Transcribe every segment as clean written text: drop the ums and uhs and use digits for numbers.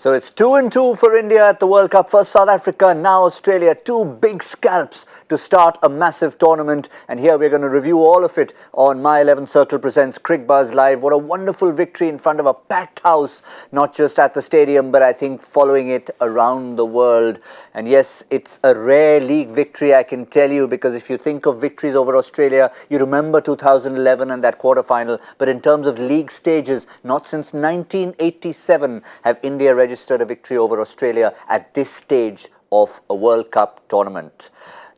So it's 2-2 for India at the World Cup. First South Africa, now Australia. Two big scalps to start a massive tournament. And here we're going to review all of it on My 11 Circle presents Cricbuzz Live. What a wonderful victory in front of a packed house, not just at the stadium, but I think following it around the world. And yes, it's a rare league victory, I can tell you, because if you think of victories over Australia, you remember 2011 and that quarter-final. But in terms of league stages, not since 1987 have India registered a victory over Australia at this stage of a World Cup tournament.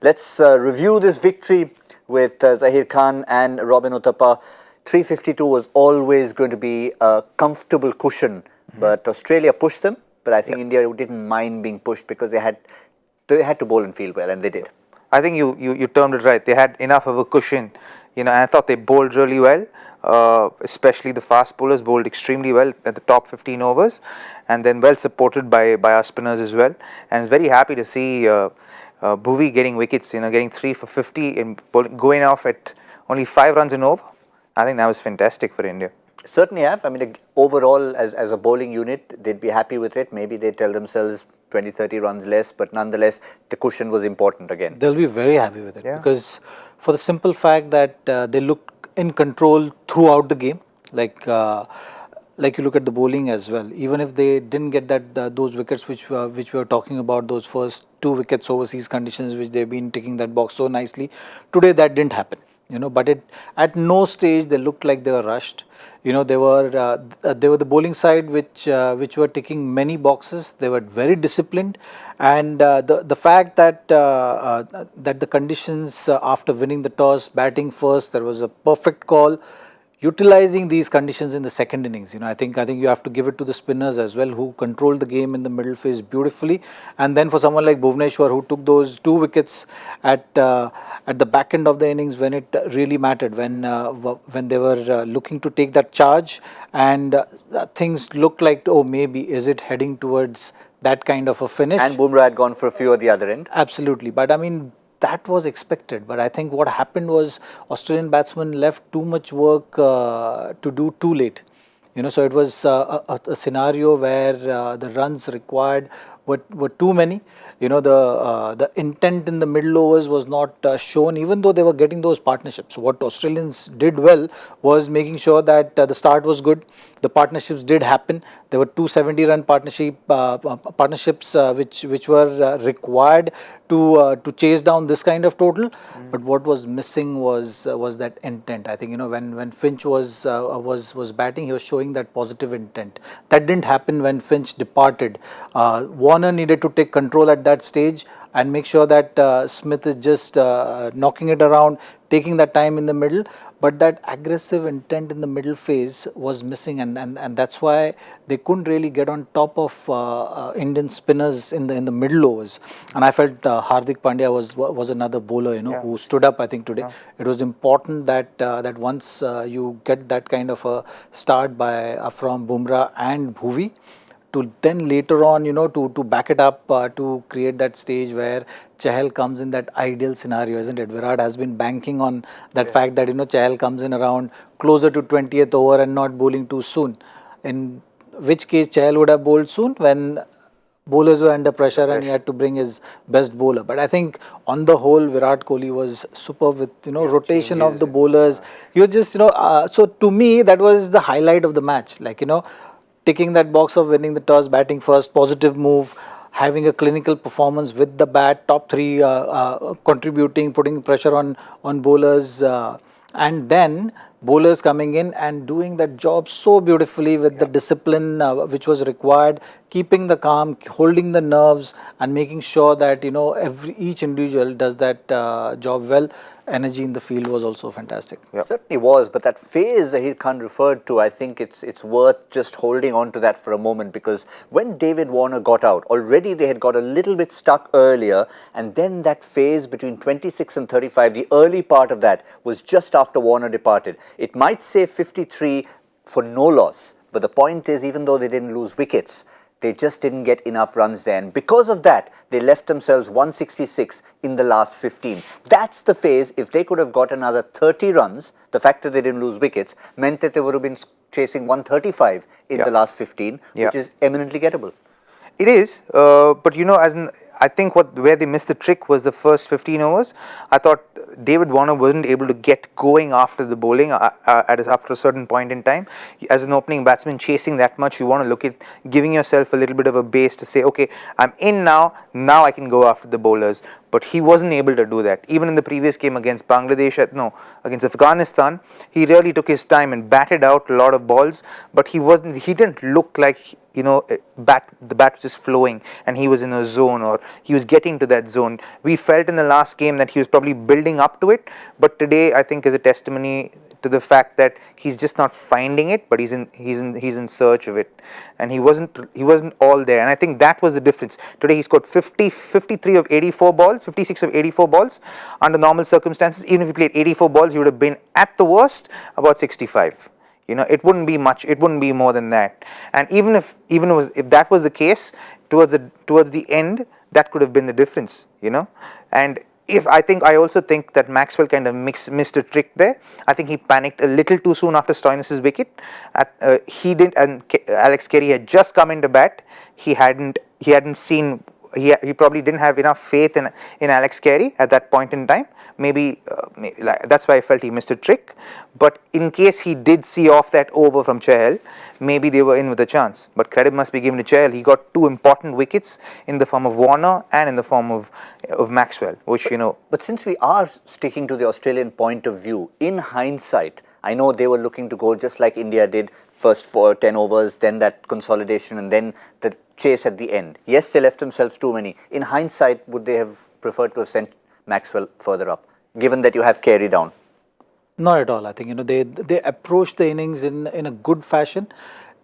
Let's review this victory with Zaheer Khan and Robin Uthappa. 352 was always going to be a comfortable cushion, but Australia pushed them. But I think India didn't mind being pushed because they had to bowl and field well, and they did. I think you termed it right. They had enough of a cushion, and I thought they bowled really well. Especially the fast bowlers bowled extremely well at the top 15 overs, and then well supported by our spinners as well. And I was very happy to see Bhuvi getting wickets, getting 3 for 50 and going off at only 5 runs and over. I think that was fantastic for India. Certainly have. I mean, overall, as a bowling unit, they'd be happy with it. Maybe they tell themselves 20-30 runs less, but nonetheless, the cushion was important again. They'll be very happy with it because for the simple fact that they looked in control throughout the game, like you look at the bowling as well. Even if they didn't get those wickets which we were talking about, those first 2 wickets overseas conditions which they've been ticking that box so nicely, today that didn't happen. But at no stage they looked like they were rushed. They were the bowling side which were ticking many boxes. They were very disciplined, and the fact that the conditions after winning the toss, batting first, there was a perfect call. Utilizing these conditions in the second innings, I think you have to give it to the spinners as well, who controlled the game in the middle phase beautifully. And then for someone like Bhuvneshwar, who took those 2 wickets at the back end of the innings when it really mattered, when they were looking to take that charge, and things looked like, oh, maybe is it heading towards that kind of a finish. And Bumrah had gone for a few at the other end. Absolutely, but I mean, that was expected, but I think what happened was Australian batsmen left too much work to do too late. So it was a scenario where the runs required were too many. The intent in the middle overs was not shown, even though they were getting those partnerships. What Australians did well was making sure that the start was good. The partnerships did happen. There were 2 70-run partnerships which were required to chase down this kind of total. But what was missing was that intent. I think when Finch was batting, he was showing that positive intent. That didn't happen when Finch departed. Warner needed to take control at that stage and make sure that Smith is just knocking it around, taking that time in the middle. But that aggressive intent in the middle phase was missing, and that's why they couldn't really get on top of Indian spinners in the middle overs. And I felt Hardik Pandya was another bowler, who stood up. I think today it was important that once you get that kind of a start from Bumrah and Bhuvi, to then later on, to back it up, to create that stage where Chahal comes in that ideal scenario, isn't it? Virat has been banking on that fact that, Chahal comes in around closer to 20th over and not bowling too soon. In which case, Chahal would have bowled soon when bowlers were under pressure and he had to bring his best bowler. But I think on the whole, Virat Kohli was superb with, rotation of the bowlers. He was just, so to me, that was the highlight of the match. Like, ticking that box of winning the toss, batting first, positive move, having a clinical performance with the bat, top 3 contributing, putting pressure on bowlers, and then bowlers coming in and doing that job so beautifully with the discipline which was required, keeping the calm, holding the nerves, and making sure that each individual does that job well. Energy in the field was also fantastic. Certainly was, but that phase Zaheer Khan referred to, I think it's worth just holding on to that for a moment, because when David Warner got out, already they had got a little bit stuck earlier, and then that phase between 26 and 35, the early part of that was just after Warner departed. It might say 53 for no loss, but the point is, even though they didn't lose wickets, they just didn't get enough runs there. And because of that, they left themselves 166 in the last 15. That's the phase. If they could have got another 30 runs, the fact that they didn't lose wickets meant that they would have been chasing 135 in the last 15, which is eminently gettable. It is, but I think where they missed the trick was the first 15 overs. I thought David Warner wasn't able to get going after the bowling after a certain point in time. As an opening batsman, chasing that much, you want to look at giving yourself a little bit of a base to say, okay, I'm in now. Now I can go after the bowlers. But he wasn't able to do that. Even in the previous game against against Afghanistan, he really took his time and batted out a lot of balls. But he didn't look like the bat was just flowing and he was in a zone or he was getting to that zone. We felt in the last game that he was probably building up to it, but today I think is a testimony to the fact that he's just not finding it, but he's in search of it, and he wasn't all there. And I think that was the difference. Today he scored 53 of 84 balls, 56 of 84 balls. Under normal circumstances, even if he played 84 balls, he would have been at the worst about 65. It wouldn't be much. It wouldn't be more than that. And even if that was the case, towards the end, that could have been the difference. And I also think that Maxwell kind of missed a trick there. I think he panicked a little too soon after Stoinis' wicket. He didn't, and Alex Carey had just come into bat. He hadn't seen. He probably didn't have enough faith in Alex Carey at that point in time. Maybe that's why I felt he missed a trick. But in case he did see off that over from Chahal, maybe they were in with a chance. But credit must be given to Chahal. He got two important wickets in the form of Warner and in the form of Maxwell, which But since we are sticking to the Australian point of view, in hindsight, I know they were looking to go just like India did, first for 10 overs, then that consolidation, and then the chase at the end. Yes, they left themselves too many. In hindsight, would they have preferred to have sent Maxwell further up, given that you have Carey down? Not at all. I think they approached the innings in a good fashion,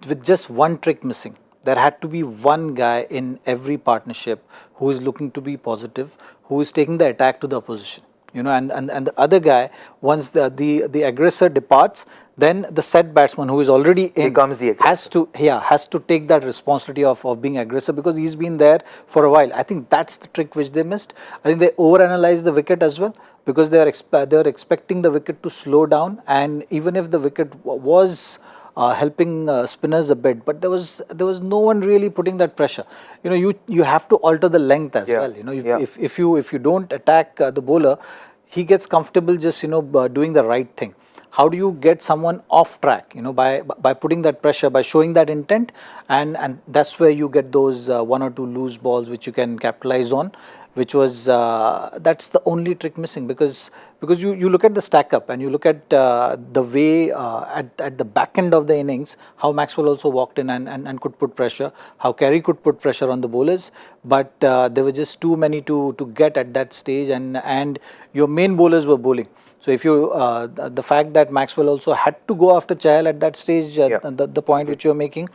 with just one trick missing. There had to be one guy in every partnership who is looking to be positive, who is taking the attack to the opposition. And the other guy, once the aggressor departs, then the set batsman who is already in becomes the aggressor. has to take that responsibility of being aggressive, because he's been there for a while. I think that's the trick which they missed. I think they overanalyzed the wicket as well, because they are expecting the wicket to slow down, and even if the wicket was helping spinners a bit, but there was no one really putting that pressure. You have to alter the length as well. If you don't attack the bowler, he gets comfortable just doing the right thing. How do you get someone off track? By putting that pressure, by showing that intent, and that's where you get those one or two loose balls which you can capitalize on. Which was that's the only trick missing, because you look at the stack up and you look at the way at the back end of the innings, how Maxwell also walked in and could put pressure, how Carey could put pressure on the bowlers, but there were just too many to get at that stage, and your main bowlers were bowling. So if you the fact that Maxwell also had to go after Chahal at that stage, the point which you're making,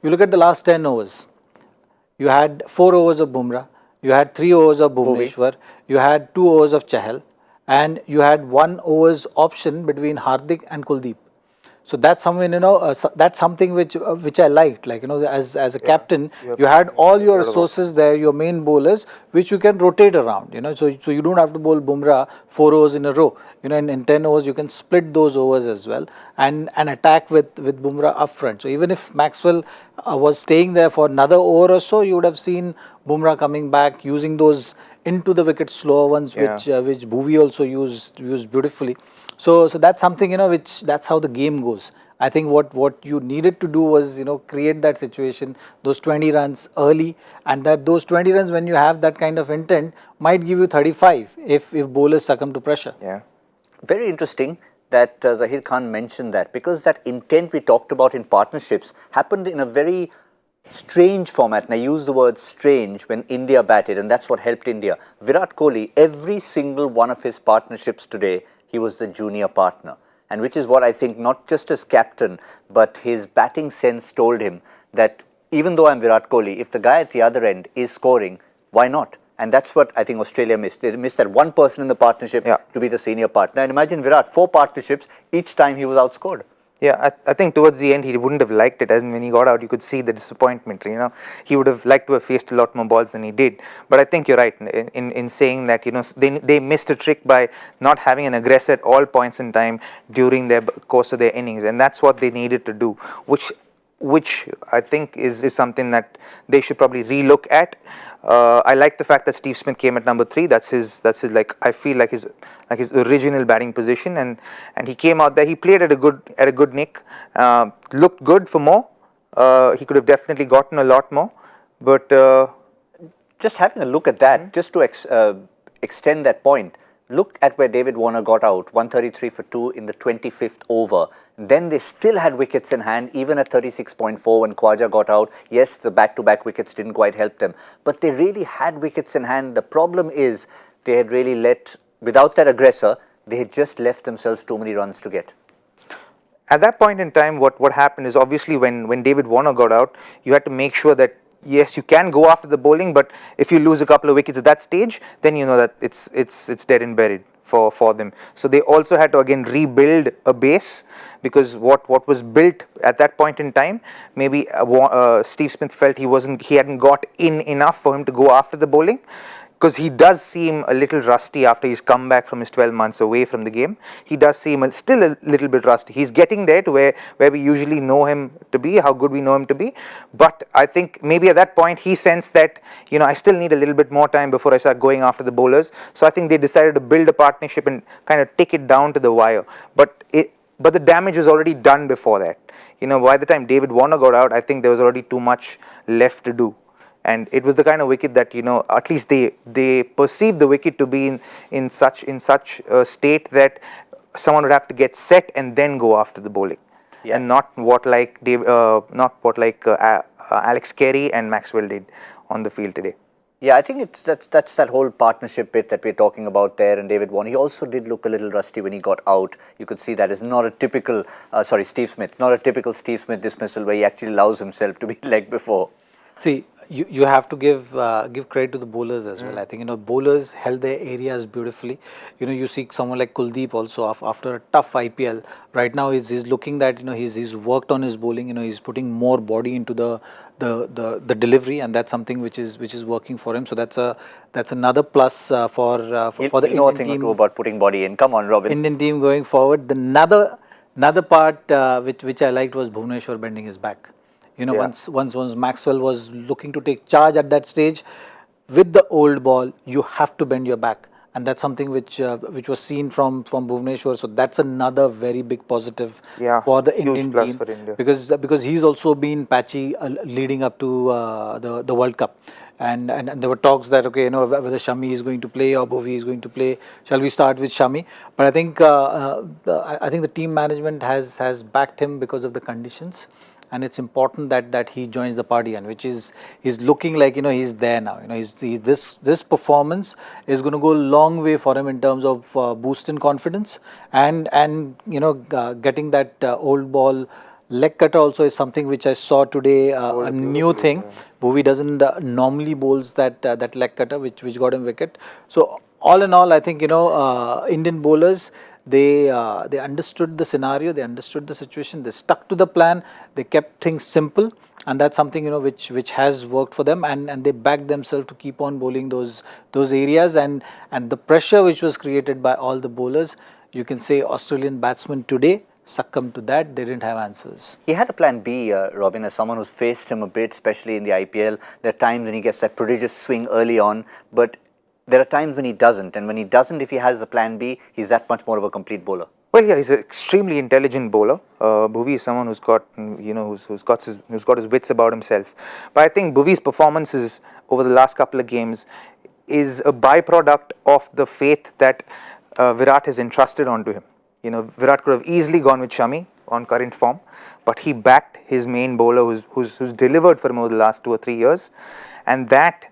you look at the last 10 overs, you had 4 overs of Bumrah. You had 3 overs of Bhuvneshwar, you had 2 overs of Chahal, and you had 1 overs option between Hardik and Kuldeep. So that's something, that's something which I liked. As a captain, you had all your resources there, your main bowlers, which you can rotate around. So you don't have to bowl Bumrah 4 overs in a row. In 10 overs, you can split those overs as well and attack with Bumrah up front. So even if Maxwell was staying there for another over or so, you would have seen Bumrah coming back, using those into the wicket slower ones, which Bhuvi also used beautifully. So that's something, which that's how the game goes. I think what you needed to do was, create that situation, those 20 runs early, and that those 20 runs, when you have that kind of intent, might give you 35 if bowlers succumb to pressure. Yeah. Very interesting that Zaheer Khan mentioned that, because that intent we talked about in partnerships happened in a very strange format, and I use the word strange, when India batted, and that's what helped India. Virat Kohli, every single one of his partnerships today, he was the junior partner, and which is what I think, not just as captain, but his batting sense told him that even though I'm Virat Kohli, if the guy at the other end is scoring, why not? And that's what I think Australia missed. They missed that one person in the partnership to be the senior partner. And imagine Virat, 4 partnerships, each time he was outscored. Yeah, I think towards the end he wouldn't have liked it, as when he got out you could see the disappointment. He would have liked to have faced a lot more balls than he did. But I think you're right in saying that they missed a trick by not having an aggressor at all points in time during their course of their innings, and that's what they needed to do, which which I think is something that they should probably relook at. I like the fact that Steve Smith came at number 3. That's his like, I feel like his original batting position, and he came out there. He played at a good nick. Looked good for more. He could have definitely gotten a lot more, but just having a look at that, just to extend that point, look at where David Warner got out, 133 for 2 in the 25th over. Then they still had wickets in hand, even at 36.4 when Khwaja got out. Yes, the back-to-back wickets didn't quite help them, but they really had wickets in hand. The problem is they had really without that aggressor, they had just left themselves too many runs to get. At that point in time, what happened is, obviously when David Warner got out, you had to make sure that yes, you can go after the bowling, but if you lose a couple of wickets at that stage, then you know that it's dead and buried for them. So they also had to again rebuild a base, because what was built at that point in time, maybe Steve Smith felt he hadn't got in enough for him to go after the bowling. Because he does seem a little rusty after he's come back from his 12 months away from the game. He does seem still a little bit rusty. He's getting there to where we usually know him to be, how good we know him to be. But I think maybe at that point he sensed that, I still need a little bit more time before I start going after the bowlers. So I think they decided to build a partnership and kind of take it down to the wire. But the damage was already done before that. By the time David Warner got out, I think there was already too much left to do. And it was the kind of wicket that, at least they perceived the wicket to be in such a state that someone would have to get set and then go after the bowling, and not what Alex Carey and Maxwell did on the field today. Yeah, I think that's that whole partnership bit that we're talking about there. And David Warner, he also did look a little rusty when he got out. You could see that is not a typical, Steve Smith, not a typical Steve Smith dismissal where he actually allows himself to be legged before. See, you have to give credit to the bowlers as well. I think bowlers held their areas beautifully. You see someone like Kuldeep also after a tough IPL. Right now he's looking that he's worked on his bowling. He's putting more body into the delivery, and that's something which is working for him. So that's another plus for the Indian thing team. Or two about putting body in. Come on, Robin. Indian team going forward. Another part which I liked was Bhuvneshwar bending his back. Once Maxwell was looking to take charge at that stage, with the old ball, you have to bend your back, and that's something which was seen from Bhuvneshwar. So that's another very big positive for the Indian team, for India. because he's also been patchy leading up to the World Cup. And there were talks that whether Shami is going to play or Bhuvi is going to play. Shall we start with Shami? But I think the team management has backed him because of the conditions. And it's important that he joins the party, and he's looking like he's there now. This performance is going to go a long way for him in terms of boost in confidence, and getting that old ball leg cutter also is something which I saw today, a new thing. Bhuvi doesn't normally bowls that leg cutter which got him wicket. So all in all, I think Indian bowlers, they understood the scenario, they understood the situation, they stuck to the plan, they kept things simple, and that's something which has worked for them, and they backed themselves to keep on bowling those areas, and the pressure which was created by all the bowlers, you can say Australian batsmen today succumbed to that. They didn't have answers. He had a plan B, Robin, as someone who's faced him a bit, especially in the IPL. There are times when he gets that prodigious swing early on, but there are times when he doesn't, and when he doesn't, if he has a plan B, he's that much more of a complete bowler. Well, yeah, he's an extremely intelligent bowler. Bhuvi is someone who's got his wits about himself. But I think Bhuvi's performances over the last couple of games is a byproduct of the faith that Virat has entrusted onto him. Virat could have easily gone with Shami on current form, but he backed his main bowler who's delivered for him over the last 2 or 3 years. And that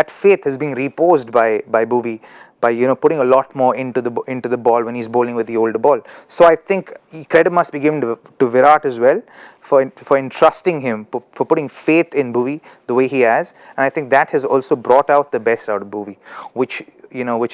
faith is being reposed by Bhuvi, by putting a lot more into the ball when he's bowling with the older ball. So I think credit must be given to Virat as well for entrusting him, for putting faith in Bhuvi the way he has, and I think that has also brought out the best out of Bhuvi, which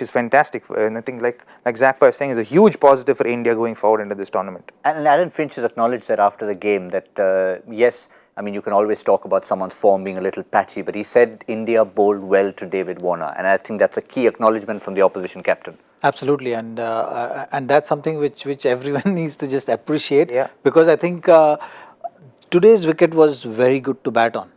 is fantastic. And I think like Zach was saying, is a huge positive for India going forward into this tournament. And Aaron Finch has acknowledged that after the game that yes, I mean, you can always talk about someone's form being a little patchy, but he said India bowled well to David Warner, and I think that's a key acknowledgement from the opposition captain. Absolutely, and that's something which everyone needs to just appreciate, Yeah. because I think Today's wicket was very good to bat on.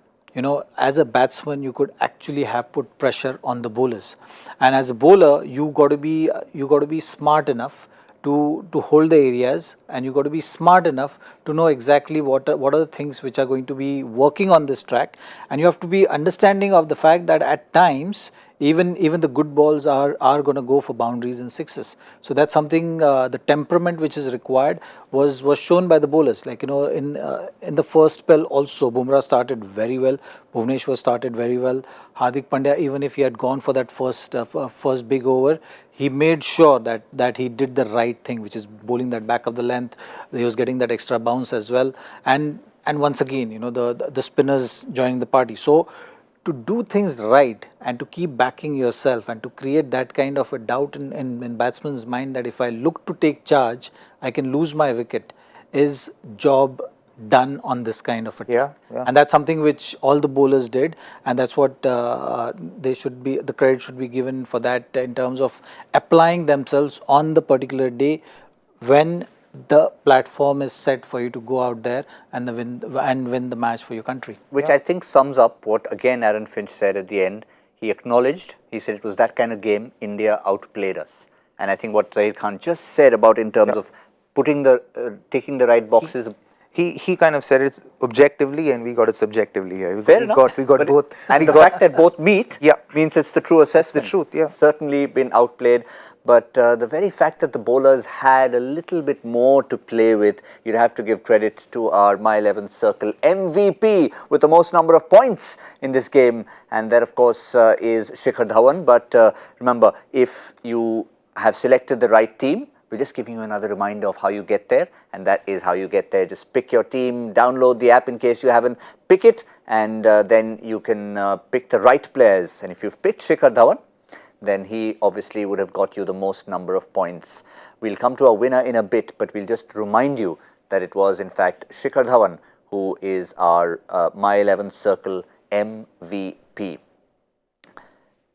As a batsman, you could actually have put pressure on the bowlers, and as a bowler, you got to be smart enough to hold the areas, and you got to be smart enough to know exactly what are the things which are going to be working on this track, and you have to be understanding of the fact that at times even the good balls are going to go for boundaries and sixes. So that's something, the temperament which is required was shown by the bowlers. Like, in the first spell also, Bumrah started very well, Bhuvneshwar started very well, Hardik Pandya, even if he had gone for that first big over, he made sure that he did the right thing, which is bowling that back of the length. He was getting that extra bounce as well, and once again, the spinners joining the party. So to do things right and to keep backing yourself and to create that kind of a doubt in batsman's mind that if I look to take charge, I can lose my wicket, is job done on this kind of a track. Yeah. And that's something which all the bowlers did, and that's what the credit should be given for that, in terms of applying themselves on the particular day when the platform is set for you to go out there and win the match for your country. Which I think sums up what again Aaron Finch said at the end. He acknowledged, he said it was that kind of game, India outplayed us. And I think what Zaheer Khan just said about in terms of taking the right boxes. He kind of said it objectively, and we got it subjectively here. Fair enough. We got both. And the fact that both meet means it's the true assessment. The truth, yeah. Certainly been outplayed. But the very fact that the bowlers had a little bit more to play with, you'd have to give credit to our My 11 Circle MVP with the most number of points in this game. And that, of course, is Shikhar Dhawan. But remember, if you have selected the right team, we're just giving you another reminder of how you get there, and that is how you get there. Just pick your team, download the app in case you haven't, pick it, and then you can pick the right players. And if you've picked Shikhar Dhawan, then he obviously would have got you the most number of points. We'll come to our winner in a bit, but we'll just remind you that it was in fact Shikhar Dhawan who is our My 11 Circle MVP.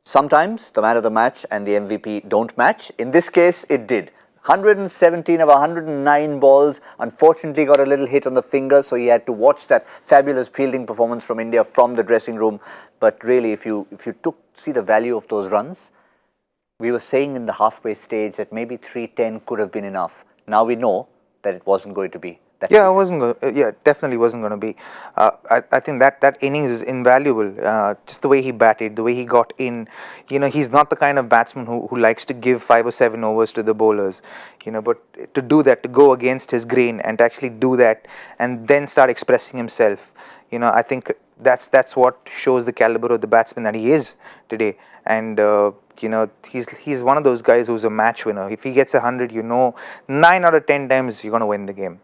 Sometimes the man of the match and the MVP don't match. In this case, it did. 117 of 109 balls, unfortunately got a little hit on the finger, so he had to watch that fabulous fielding performance from India from the dressing room. But really, if you see the value of those runs, we were saying in the halfway stage that maybe 310 could have been enough. Now we know that it wasn't going to be. Yeah, it wasn't going. Yeah, definitely wasn't going to be. I think that innings is invaluable. Just the way he batted, the way he got in. He's not the kind of batsman who likes to give 5 or 7 overs to the bowlers. But to do that, to go against his grain, and to actually do that, and then start expressing himself. I think that's what shows the caliber of the batsman that he is today. And he's one of those guys who's a match winner. If he gets 100, 9 out of 10 times you're going to win the game.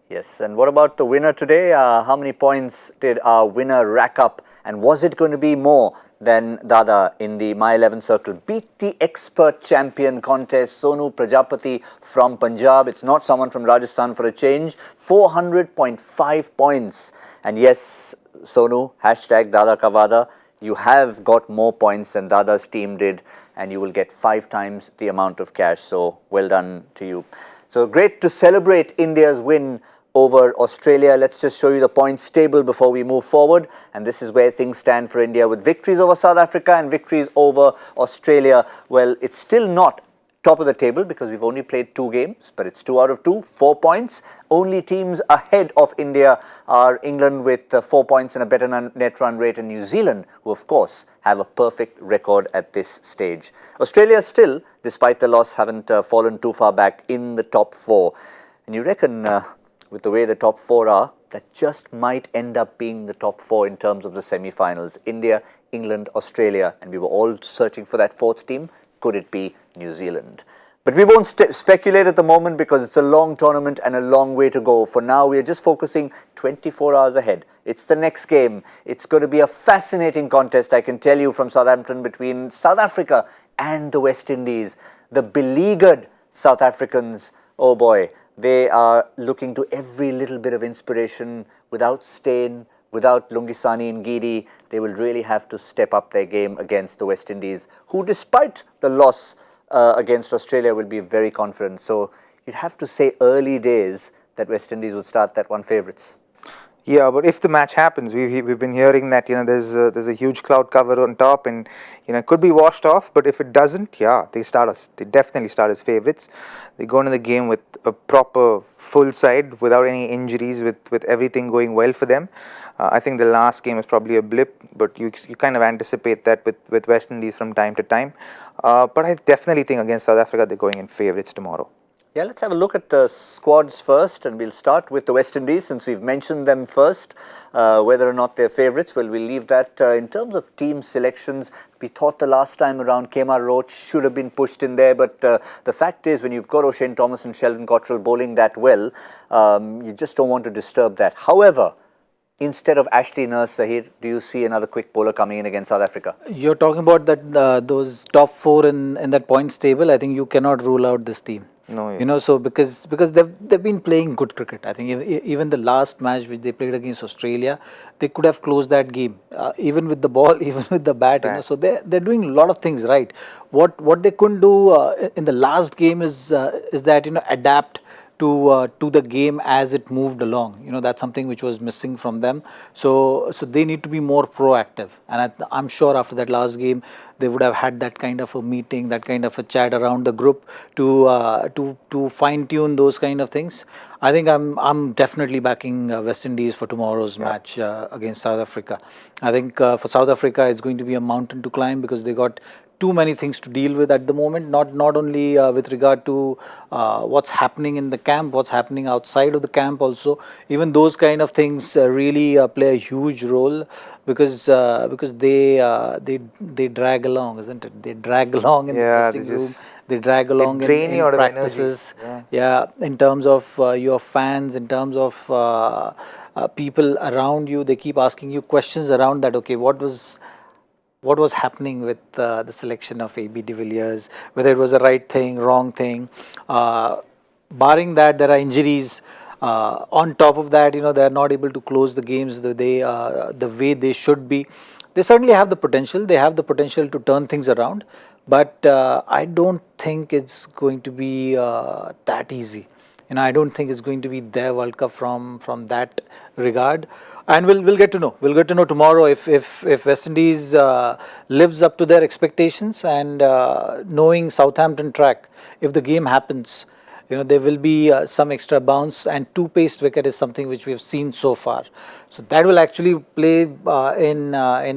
Yes, and what about the winner today? How many points did our winner rack up? And was it going to be more than Dada in the My 11 Circle? Beat the expert champion contest, Sonu Prajapati from Punjab. It's not someone from Rajasthan for a change. 400.5 points. And yes, Sonu, hashtag Dada Ka Vada, you have got more points than Dada's team did, and you will get 5 times the amount of cash. So well done to you. So great to celebrate India's win over Australia. Let's just show you the points table before we move forward. And this is where things stand for India with victories over South Africa and victories over Australia. Well, it's still not top of the table because we've only played 2 games, but it's 2 out of 2, 4 points. Only teams ahead of India are England with 4 points and a better net run rate, and New Zealand, who of course have a perfect record at this stage. Australia still, despite the loss, haven't fallen too far back in the top 4. And you reckon with the way the top 4 are, that just might end up being the top 4 in terms of the semi-finals. India, England, Australia, and we were all searching for that 4th team. Could it be New Zealand? But we won't speculate at the moment because it's a long tournament and a long way to go. For now, we are just focusing 24 hours ahead. It's the next game. It's going to be a fascinating contest, I can tell you, from Southampton between South Africa and the West Indies. The beleaguered South Africans, oh boy, they are looking to every little bit of inspiration. Without Steyn, without Lungisani and Gidi, they will really have to step up their game against the West Indies, who despite the loss against Australia will be very confident. So you'd have to say early days that West Indies would start that 1 favourites. Yeah, but if the match happens, we've been hearing that there's a huge cloud cover on top, and it could be washed off. But if it doesn't, yeah, they definitely start as favourites. They go into the game with a proper full side without any injuries, with everything going well for them. I think the last game is probably a blip, but you kind of anticipate that with West Indies from time to time. But I definitely think against South Africa they're going in favourites tomorrow. Yeah, let's have a look at the squads first, and we'll start with the West Indies since we've mentioned them first. Whether or not they're favourites, well, we'll leave that. In terms of team selections, we thought the last time around Kemar Roach should have been pushed in there, but the fact is when you've got O'Shane Thomas and Sheldon Cottrell bowling that well, you just don't want to disturb that. However, instead of Ashley Nurse, Zaheer, do you see another quick bowler coming in against South Africa? You're talking about that those top four in that points table. I think you cannot rule out this team. No, yeah. So because they've been playing good cricket. I think even the last match which they played against Australia, they could have closed that game, even with the ball, even with the bat. So they're doing a lot of things right. What they couldn't do in the last game is that adapt to the game as it moved along. That's something which was missing from them. So they need to be more proactive. And I'm sure after that last game, they would have had that kind of a meeting, that kind of a chat around the group to fine tune those kind of things. I think I'm definitely backing West Indies for tomorrow's match against South Africa. I think for South Africa, it's going to be a mountain to climb because they got too many things to deal with at the moment, not only with regard to what's happening in the camp, what's happening outside of the camp also. Even those kind of things really play a huge role because they drag along, isn't it? They drag along in the dressing room. They drag along in practices. Yeah, in terms of your fans, in terms of people around you, they keep asking you questions around that. Okay, what was happening with the selection of AB de Villiers, whether it was a right thing, wrong thing. Barring that, there are injuries. On top of that, they are not able to close the games the way they should be. They certainly have the potential. They have the potential to turn things around, but I don't think it's going to be that easy. I don't think it's going to be their World Cup from that regard, and we'll get to know. We'll get to know tomorrow if West Indies lives up to their expectations, and knowing Southampton track, if the game happens, there will be some extra bounce, and two paced wicket is something which we have seen so far. So that will actually play in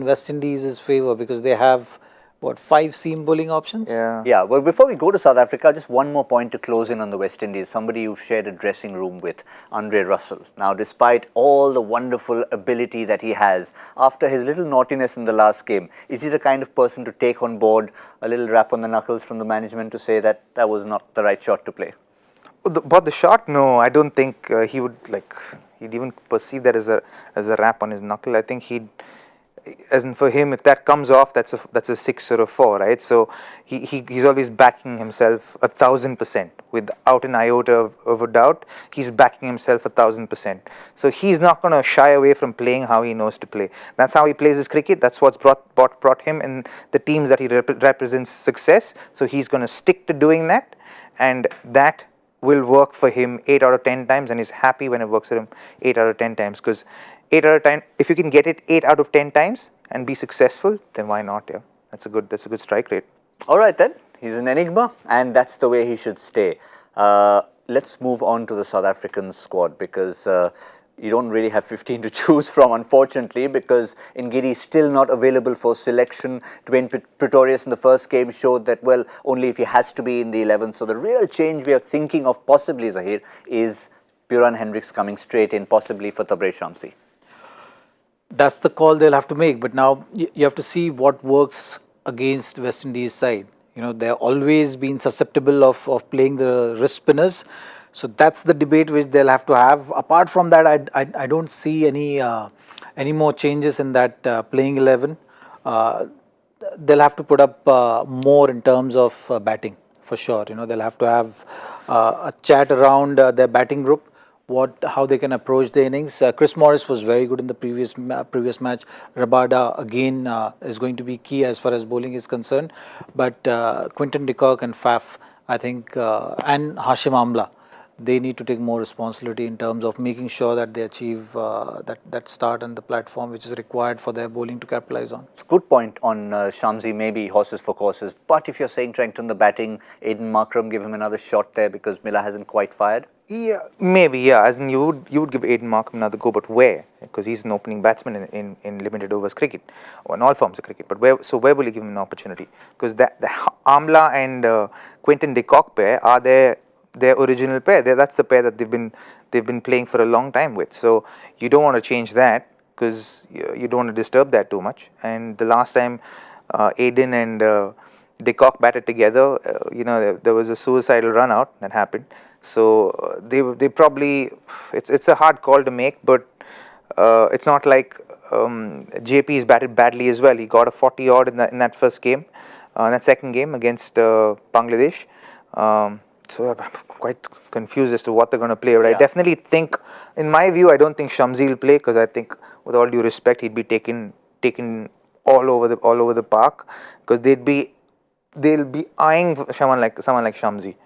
West Indies' favor because they have 5 seam bowling options? Yeah. Well, before we go to South Africa, just one more point to close in on the West Indies. Somebody you've shared a dressing room with, Andre Russell. Now, despite all the wonderful ability that he has, after his little naughtiness in the last game, is he the kind of person to take on board a little rap on the knuckles from the management to say that that was not the right shot to play? But the shot, no, I don't think he'd even perceive that as a rap on his knuckle. I think as in for him, if that comes off, that's a 6 or a 4, right? So he's always backing himself 1,000% without an iota of a doubt. He's backing himself 1,000%. So he's not going to shy away from playing how he knows to play. That's how he plays his cricket. That's what's brought him in the teams that he represents success. So he's going to stick to doing that, and that will work for him 8 out of 10 times, and he's happy when it works for him 8 out of 10 times, because 8 out of 10, if you can get it 8 out of 10 times and be successful, then why not? Yeah, that's a good strike rate. All right then, he's an enigma, and that's the way he should stay. Let's move on to the South African squad, because you don't really have 15 to choose from, unfortunately, because Ngidi is still not available for selection. Dwayne Pretorius in the first game showed that, well, only if he has to be in the 11. So the real change we are thinking of possibly, Zaheer, is Buran Hendricks coming straight in, possibly for Tabraiz Shamsi. That's the call they'll have to make. But now you have to see what works against West Indies side. They're always been susceptible of playing the wrist spinners. So that's the debate which they'll have to have. Apart from that, I don't see any more changes in that playing 11. They'll have to put up more in terms of batting for sure. They'll have to have a chat around their batting group, how they can approach the innings. Chris Morris was very good in the previous match. Rabada again is going to be key as far as bowling is concerned. But Quinton de Kock and Faf, I think, and Hashim Amla, they need to take more responsibility in terms of making sure that they achieve that start and the platform which is required for their bowling to capitalize on. It's a good point on Shamsi, maybe horses for courses. But if you're saying strengthen the batting, Aiden Markram, give him another shot there because Miller hasn't quite fired. Yeah, maybe, yeah. As in, you would give Aiden Markram another go, but where? Because he's an opening batsman in limited overs cricket, or in all forms of cricket. But where will you give him an opportunity? Because the Amla and Quinton de Kock pair are their original pair. That's the pair that they've been playing for a long time with. So you don't want to change that because you don't want to disturb that too much. And the last time Aiden and de Kock batted together, there was a suicidal run out that happened. So they probably, it's a hard call to make, but it's not like JP's batted badly as well. He got a 40 odd in that first game, in that second game against Bangladesh. So I'm quite confused as to what they're going to play. But I definitely think, in my view, I don't think Shamsi will play because I think, with all due respect, he'd be taken all over the park because they'll be eyeing someone like Shamsi.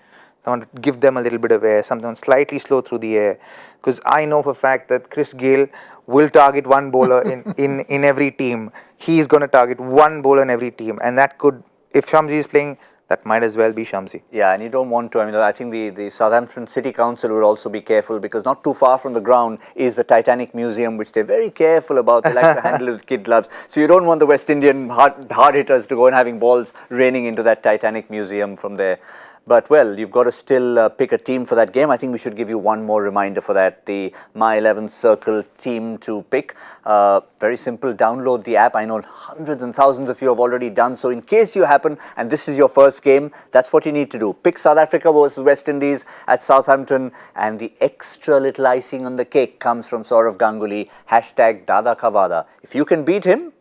Someone to give them a little bit of air, something slightly slow through the air. Because I know for a fact that Chris Gayle will target one bowler in every team. He's going to target one bowler in every team. And that could, if Shamsi is playing, that might as well be Shamsi. Yeah, and you don't want to. I mean, I think the Southampton City Council would also be careful because not too far from the ground is the Titanic Museum, which they're very careful about. They like to handle it with kid gloves. So you don't want the West Indian hard hitters to go and having balls raining into that Titanic Museum from there. But, well, you've got to still pick a team for that game. I think we should give you one more reminder for that, the My 11 Circle team to pick. Very simple, download the app. I know hundreds and thousands of you have already done so. In case you happen, and this is your first game, that's what you need to do. Pick South Africa versus West Indies at Southampton, and the extra little icing on the cake comes from Saurav Ganguly, hashtag Dada Kavada. If you can beat him,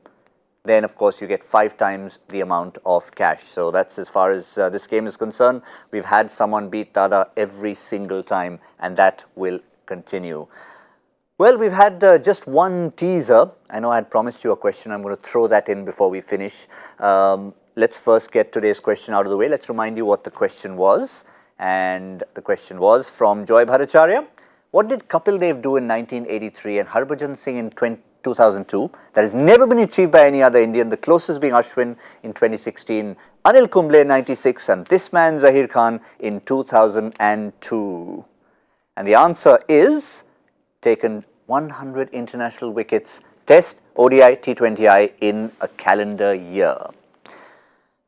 then of course you get 5 times the amount of cash. So that's as far as this game is concerned. We've had someone beat Dada every single time, and that will continue. Well, we've had just one teaser. I know I had promised you a question. I'm going to throw that in before we finish. Let's first get today's question out of the way. Let's remind you what the question was. And the question was from Joy Bhattacharya. What did Kapil Dev do in 1983 and Harbhajan Singh in 2002 that has never been achieved by any other Indian, the closest being Ashwin in 2016, Anil Kumble in 96 and this man Zaheer Khan in 2002? And the answer is taken 100 international wickets, Test, ODI, T20I in a calendar year.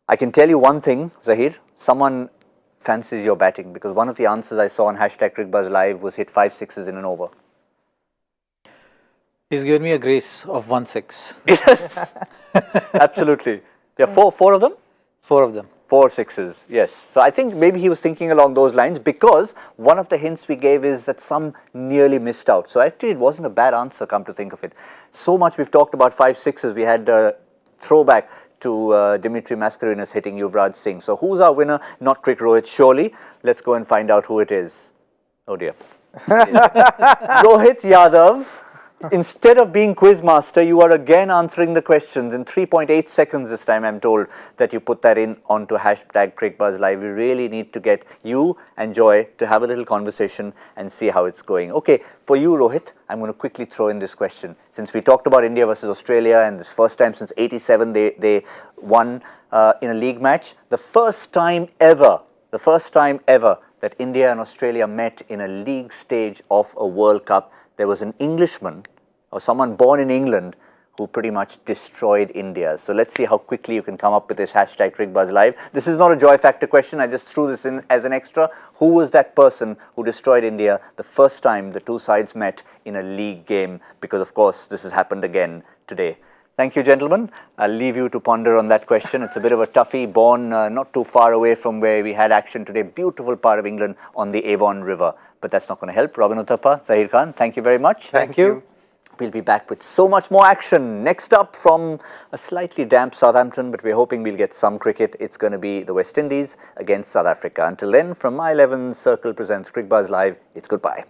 I can tell you one thing, Zaheer, someone fancies your batting because one of the answers I saw on hashtag Cricbuzz Live was hit 5 sixes in an over. He's given me a grace of 1-6. Yes, absolutely. There are four of them? 4 of them. 4 sixes, yes. So I think maybe he was thinking along those lines because one of the hints we gave is that some nearly missed out. So actually it wasn't a bad answer, come to think of it. So much we've talked about 5 sixes. We had a throwback to Dimitri Mascarenhas hitting Yuvraj Singh. So who's our winner? Not Crick Rohit, surely. Let's go and find out who it is. Oh dear. Rohit Yadav. Instead of being quizmaster, you are again answering the questions in 3.8 seconds this time. I'm told that you put that in onto hashtag Cricbuzz Live. We really need to get you and Joy to have a little conversation and see how it's going. Okay, for you, Rohit, I'm going to quickly throw in this question. Since we talked about India versus Australia and this first time since 87 they won in a league match, the first time ever that India and Australia met in a league stage of a World Cup, there was an Englishman or someone born in England who pretty much destroyed India. So let's see how quickly you can come up with this hashtag Cricbuzz Live. This is not a joy factor question. I just threw this in as an extra. Who was that person who destroyed India the first time the two sides met in a league game? Because of course this has happened again today. Thank you, gentlemen. I'll leave you to ponder on that question. It's a bit of a toughie, born not too far away from where we had action today. Beautiful part of England on the Avon River. But that's not going to help. Robin Uthappa, Zaheer Khan, thank you very much. Thank you. We'll be back with so much more action. Next up from a slightly damp Southampton, but we're hoping we'll get some cricket. It's going to be the West Indies against South Africa. Until then, from My 11 Circle presents Cricbuzz Live, it's goodbye.